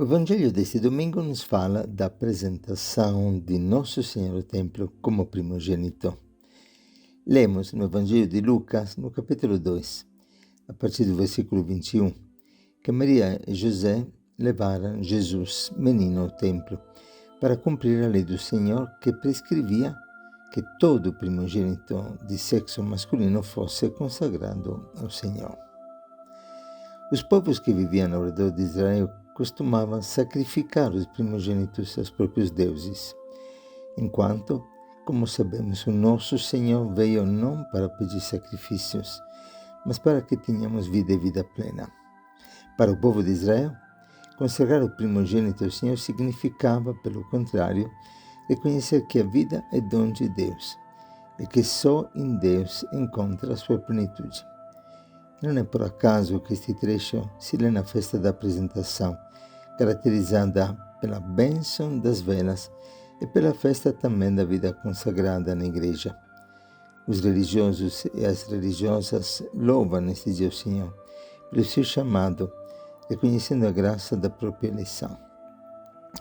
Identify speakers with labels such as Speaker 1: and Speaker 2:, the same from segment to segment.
Speaker 1: O Evangelho deste domingo nos fala da apresentação de Nosso Senhor ao templo como primogênito. Lemos no Evangelho de Lucas, no capítulo 2, a partir do versículo 21, que Maria e José levaram Jesus, menino, ao templo, para cumprir a lei do Senhor que prescrevia que todo primogênito de sexo masculino fosse consagrado ao Senhor. Os povos que viviam ao redor de Israel costumavam sacrificar os primogênitos aos próprios deuses, enquanto, como sabemos, o nosso Senhor veio não para pedir sacrifícios, mas para que tenhamos vida e vida plena. Para o povo de Israel, consagrar o primogênito ao Senhor significava, pelo contrário, reconhecer que a vida é dom de Deus e que só em Deus encontra a sua plenitude. Não é por acaso que este trecho se lê na festa da apresentação, caracterizada pela bênção das velas e pela festa também da vida consagrada na igreja. Os religiosos e as religiosas louvam neste dia o Senhor pelo seu chamado, reconhecendo a graça da própria eleição.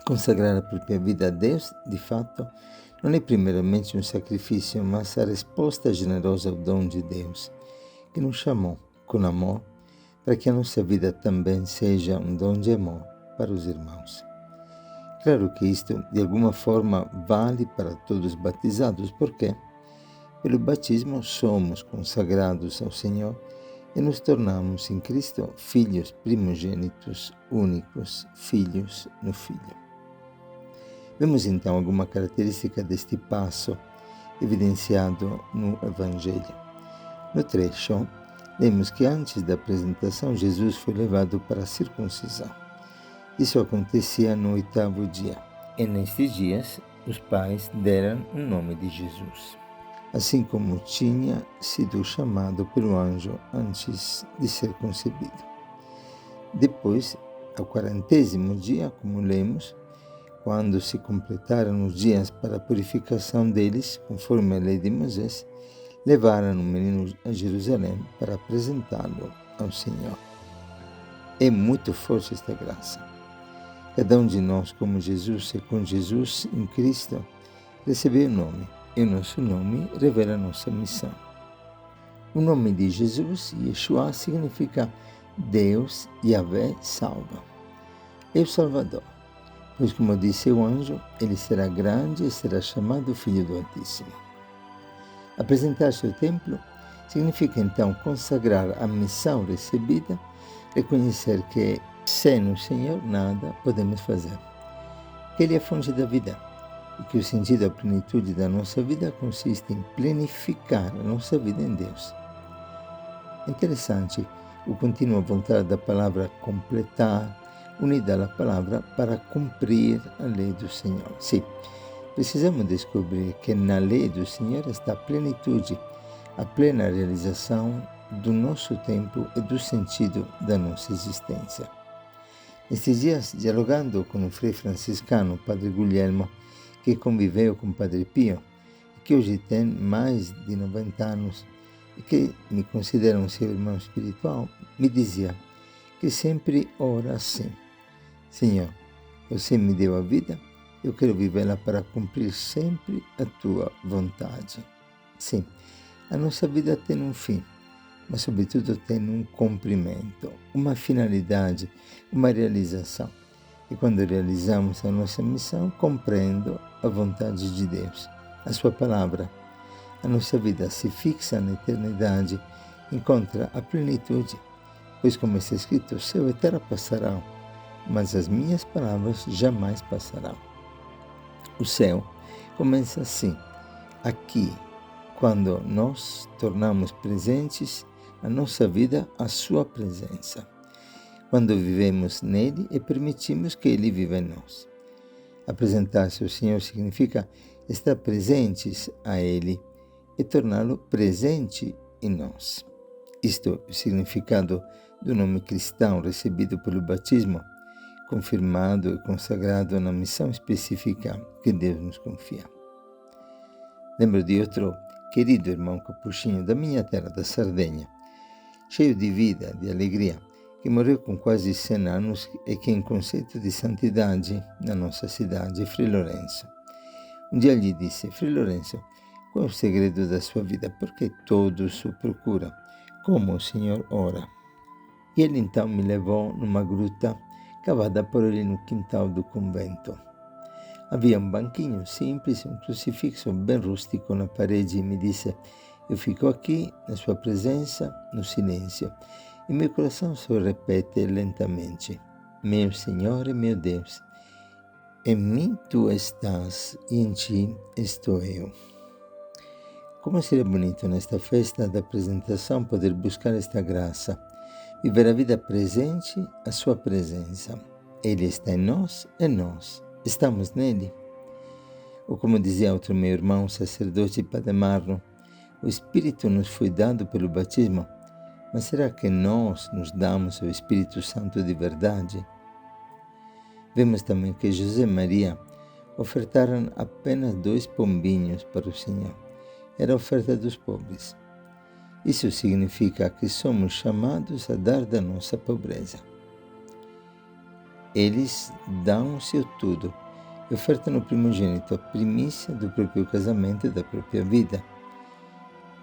Speaker 1: Consagrar a própria vida a Deus, de fato, não é primeiramente um sacrifício, mas a resposta generosa ao dom de Deus, que nos chamou com amor, para que a nossa vida também seja um dom de amor para os irmãos. Claro que isto, de alguma forma, vale para todos os batizados, porque, pelo batismo, somos consagrados ao Senhor e nos tornamos em Cristo filhos primogênitos, únicos filhos no Filho. Vemos então alguma característica deste passo evidenciado no Evangelho. No trecho, lemos que antes da apresentação Jesus foi levado para a circuncisão. Isso acontecia no 8º dia. E nestes dias os pais deram o nome de Jesus, assim como tinha sido chamado pelo anjo antes de ser concebido. Depois, ao 40º dia, como lemos, quando se completaram os dias para a purificação deles, conforme a lei de Moisés, levaram o menino a Jerusalém para apresentá-lo ao Senhor. É muito forte esta graça. Cada um de nós, como Jesus e com Jesus em Cristo, recebeu o nome, e o nosso nome revela a nossa missão. O nome de Jesus, Yeshua, significa Deus, Yahvé, salva. É o Salvador, pois, como disse o anjo, ele será grande e será chamado Filho do Altíssimo. Apresentar-se ao templo significa então consagrar a missão recebida, reconhecer que, sem o Senhor, nada podemos fazer. Que Ele é a fonte da vida e que o sentido e a plenitude da nossa vida consiste em planificar a nossa vida em Deus. É interessante o contínuo voltar da palavra completar, unida à palavra para cumprir a lei do Senhor. Sim, precisamos descobrir que na lei do Senhor está a plenitude, a plena realização do nosso tempo e do sentido da nossa existência. Nestes dias, dialogando com o frei franciscano, Padre Guglielmo, que conviveu com Padre Pio, e que hoje tem mais de 90 anos, e que me considera um seu irmão espiritual, me dizia que sempre ora assim: Senhor, você me deu a vida, eu quero vivê-la para cumprir sempre a tua vontade. Sim, a nossa vida tem um fim, mas sobretudo tem um cumprimento, uma finalidade, uma realização. E quando realizamos a nossa missão, compreendo a vontade de Deus, a sua palavra. A nossa vida se fixa na eternidade, encontra a plenitude, pois, como está escrito, o céu e a terra passarão, mas as minhas palavras jamais passarão. O céu começa assim, aqui, quando nós tornamos presentes a nossa vida à sua presença. Quando vivemos nele e permitimos que ele viva em nós. Apresentar-se ao Senhor significa estar presentes a ele e torná-lo presente em nós. Isto é o significado do nome cristão recebido pelo batismo, confirmado e consagrado na missão específica que Deus nos confia. Lembro de outro querido irmão capuchinho da minha terra, da Sardenha, cheio de vida, de alegria, que morreu com quase 100 anos e que em conceito de santidade na nossa cidade, Frei Lourenço. Um dia lhe disse: Frei Lourenço, qual é o segredo da sua vida? Porque todos o procuram. Como o Senhor ora? E ele então me levou numa gruta cavada por ele no quintal do convento. Havia um banquinho simples, um crucifixo bem rústico na parede e me disse: eu fico aqui, na sua presença, no silêncio. E meu coração só repete lentamente: meu Senhor e meu Deus, em mim tu estás e em ti estou eu. Como seria bonito nesta festa da apresentação poder buscar esta graça, viver a vida presente, a sua presença. Ele está em nós e nós estamos nele. Ou como dizia outro meu irmão, sacerdote Padre Marlo, o Espírito nos foi dado pelo batismo, mas será que nós nos damos ao Espírito Santo de verdade? Vemos também que José e Maria ofertaram apenas 2 pombinhos para o Senhor. Era a oferta dos pobres. Isso significa que somos chamados a dar da nossa pobreza. Eles dão o seu tudo e ofertam o primogênito, a primícia do próprio casamento e da própria vida.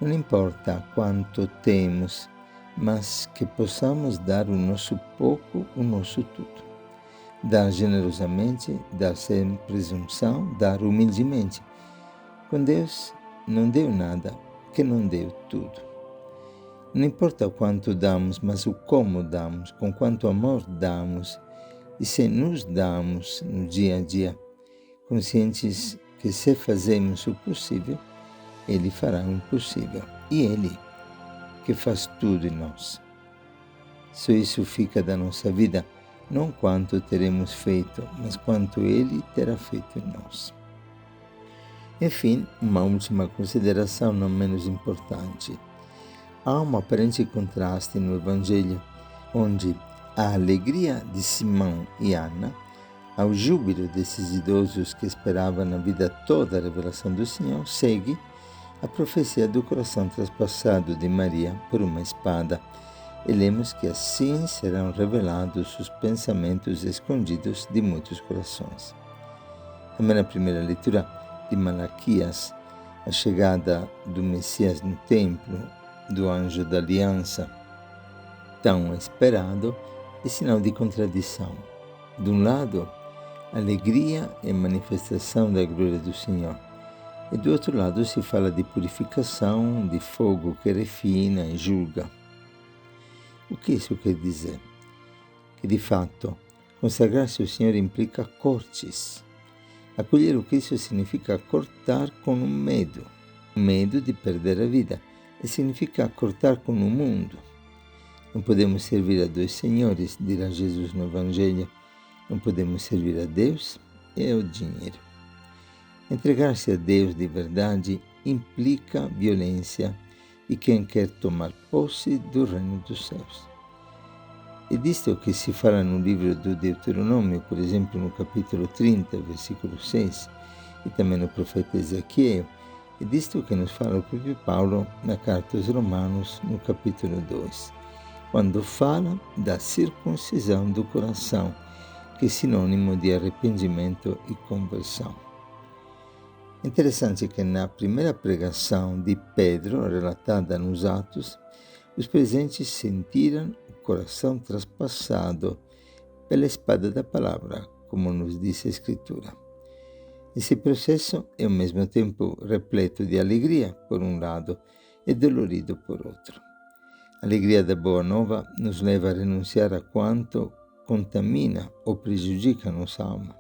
Speaker 1: Não importa quanto temos, mas que possamos dar o nosso pouco, o nosso tudo. Dar generosamente, dar sem presunção, dar humildemente. Com Deus não deu nada, que não deu tudo. Não importa o quanto damos, mas o como damos, com quanto amor damos, e se nos damos no dia a dia, conscientes que se fazemos o possível, Ele fará o impossível. E Ele, que faz tudo em nós. Só isso fica da nossa vida, não quanto teremos feito, mas quanto Ele terá feito em nós. Enfim, uma última consideração não menos importante. Há um aparente contraste no Evangelho, onde a alegria de Simão e Ana, ao júbilo desses idosos que esperavam na vida toda a revelação do Senhor, segue a profecia do coração traspassado de Maria por uma espada. E lemos que assim serão revelados os pensamentos escondidos de muitos corações. Também na primeira leitura de Malaquias, a chegada do Messias no templo, do anjo da aliança, tão esperado, é sinal de contradição. De um lado, alegria e manifestação da glória do Senhor. E do outro lado se fala de purificação, de fogo que refina e julga. O que isso quer dizer? Que de fato, consagrar-se ao Senhor implica cortes. Acolher o Cristo significa cortar com o medo de perder a vida, e significa cortar com o mundo. Não podemos servir a 2 senhores, dirá Jesus no Evangelho. Não podemos servir a Deus e ao dinheiro. Entregar-se a Deus de verdade implica violência de quem quer tomar posse do reino dos céus. É disto que se fala no livro do Deuteronômio, por exemplo, no capítulo 30, versículo 6, e também no profeta Ezequiel. É disto que nos fala o próprio Paulo na carta aos Romanos, no capítulo 2, quando fala da circuncisão do coração, que é sinônimo de arrependimento e conversão. Interessante que na primeira pregação de Pedro, relatada nos Atos, os presentes sentiram o coração traspassado pela espada da palavra, como nos diz a Escritura. Esse processo é ao mesmo tempo repleto de alegria, por um lado, e dolorido por outro. A alegria da Boa Nova nos leva a renunciar a quanto contamina ou prejudica a nossa alma.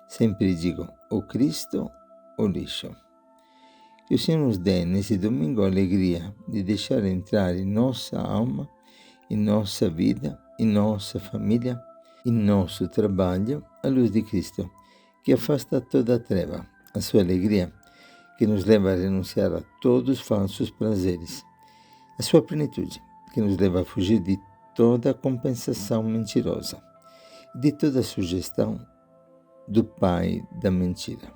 Speaker 1: Sempre digo, o Cristo ou lixo. Que o Senhor nos dê nesse domingo a alegria de deixar entrar em nossa alma, em nossa vida, em nossa família, em nosso trabalho, a luz de Cristo, que afasta toda a treva, a sua alegria, que nos leva a renunciar a todos os falsos prazeres, a sua plenitude, que nos leva a fugir de toda compensação mentirosa, de toda sugestão do pai da mentira.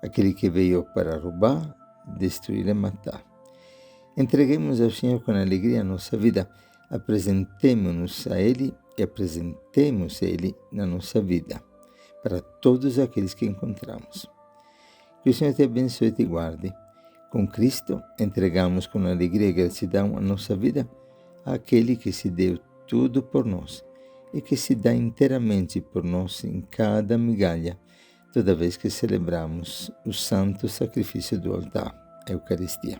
Speaker 1: Aquele que veio para roubar, destruir e matar. Entreguemos ao Senhor com alegria a nossa vida, Apresentemo-nos a Ele e apresentemos Ele na nossa vida, para todos aqueles que encontramos. Que o Senhor te abençoe e te guarde. Com Cristo, entregamos com alegria e gratidão a nossa vida àquele que se deu tudo por nós e que se dá inteiramente por nós em cada migalha, toda vez que celebramos o santo sacrifício do altar, a Eucaristia.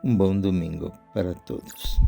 Speaker 1: Um bom domingo para todos.